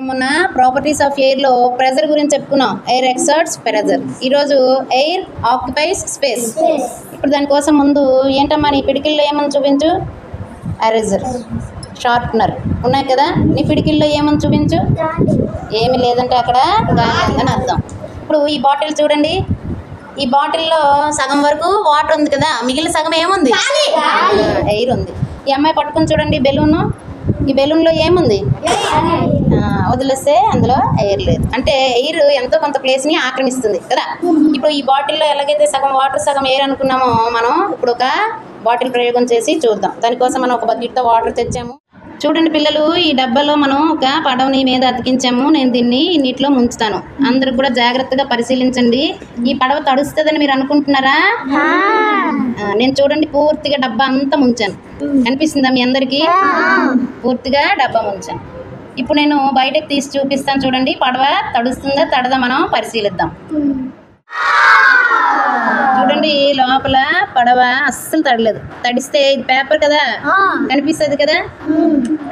మొన్న properties of ఎయిర్లో pressure గురించి చెప్పుకున్నాం. Air exerts pressure. ఈరోజు ఎయిర్ ఆక్యుపైస్ స్పేస్. ఇప్పుడు దానికోసం ముందు ఏంటమ్మా నీ పిడికిల్లో ఏమని చూపించు. ఎరేజర్, షార్ప్నర్ ఉన్నాయి కదా. నీ పిడికిల్లో ఏమని చూపించు. ఏమి లేదంటే అక్కడ గాలి ఉందని అర్థం. ఇప్పుడు ఈ బాటిల్ చూడండి. ఈ బాటిల్లో సగం వరకు వాటర్ ఉంది కదా, మిగిలిన సగం ఏముంది. ఎయిర్ ఉంది. ఈ అమ్మాయి పట్టుకొని చూడండి బెలూను. ఈ బెలూన్లో ఏముంది. వదిలేస్తే అందులో ఎయిర్ లేదు. అంటే ఎయిర్ ఎంతో కొంత ప్లేస్ని ఆక్రమిస్తుంది కదా. ఇప్పుడు ఈ బాటిల్లో ఎలాగైతే సగం వాటర్ సగం ఎయిర్ అనుకున్నామో, మనం ఇప్పుడు ఒక బాటిల్ ప్రయోగం చేసి చూద్దాం. దానికోసం మనం ఒక బకెట్తో వాటర్ తెచ్చాము. చూడండి పిల్లలు, ఈ డబ్బాలో మనం ఒక పడవని మీద అతికించాము. నేను దీన్ని నీటిలో ముంచుతాను. అందరూ కూడా జాగ్రత్తగా పరిశీలించండి. ఈ పడవ తడుస్తుందని మీరు అనుకుంటున్నారా? నేను చూడండి పూర్తిగా డబ్బా అంతా ముంచాను. కనిపిస్తుందా మీ అందరికీ? పూర్తిగా డబ్బా ముంచాను. ఇప్పుడు నేను బయటకు తీసి చూపిస్తాను. చూడండి పడవ తడుస్తుందా తడదా మనం పరిశీలిద్దాం. చూడండి లోపల పడవ అస్సలు తడలేదు. తడిస్తే ఇది పేపర్ కదా, కనిపిస్తుంది కదా.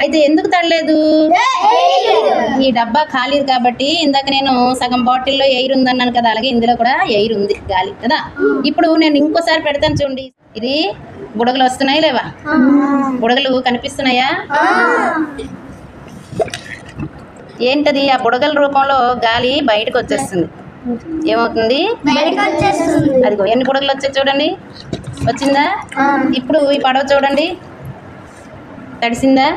అయితే ఎందుకు తడలేదు? ఈ డబ్బా ఖాళీ కాబట్టి. ఇందాక నేను సగం బాటిల్లో ఎయిర్ ఉందన్నాను కదా, అలాగే ఇందులో కూడా ఎయిర్ ఉంది, గాలి కదా. ఇప్పుడు నేను ఇంకోసారి పెడతాను చూడండి. ఇది బుడగలు వస్తున్నాయా లేవా? బుడగలు కనిపిస్తున్నాయా? ఏంటది? ఆ బుడగల రూపంలో గాలి బయటకు వచ్చేస్తుంది. ఏమవుతుంది? అదిగో ఎన్ని బుడగలు వచ్చాయి చూడండి. వచ్చిందా? ఇప్పుడు ఈ పడవ చూడండి, తడిసిందా?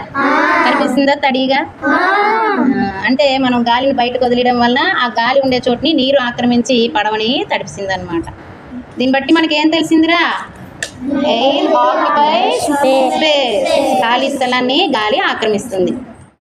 కనిపిస్తుందా తడిగా? అంటే మనం గాలిని బయటకు వదిలేయడం వల్ల ఆ గాలి ఉండే చోటుని నీరు ఆక్రమించి పడవని తడిపిస్తుంది అనమాట. దీన్ని బట్టి మనకి ఏం తెలిసిందిరా? Air occupies space. ఖాళీ స్థలాన్ని గాలి ఆక్రమిస్తుంది.